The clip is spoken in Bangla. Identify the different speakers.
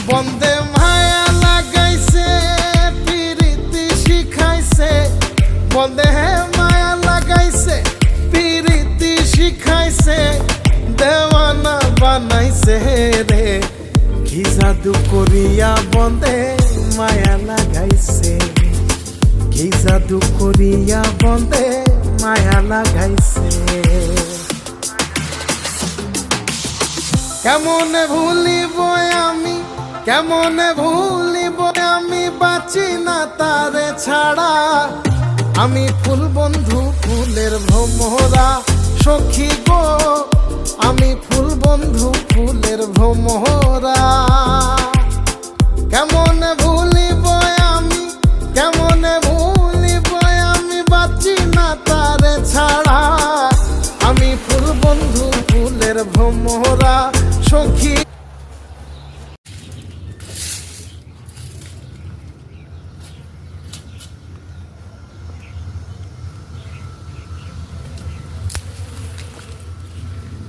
Speaker 1: বন্দে মায়া লাগাইছে পিরিতি শিখাইছে, বন্দে মায়া লাগাইছে পিরিতি শিখাইছে, দেওয়ানা বানাইছে রে। কি জাদু করিয়া বন্দে মায়া লাগাইছে, কি জাদু করিয়া বন্দে মায়া লাগাইছে। কেমনে ভুলিব আমি, কেমনে ভুলিব আমি, বাঁচি না তারে ছাড়া। আমি ফুল বন্ধু ফুলের ভ্রমরা সখী গো, আমি ফুল বন্ধু ফুলের ভ্রমরা।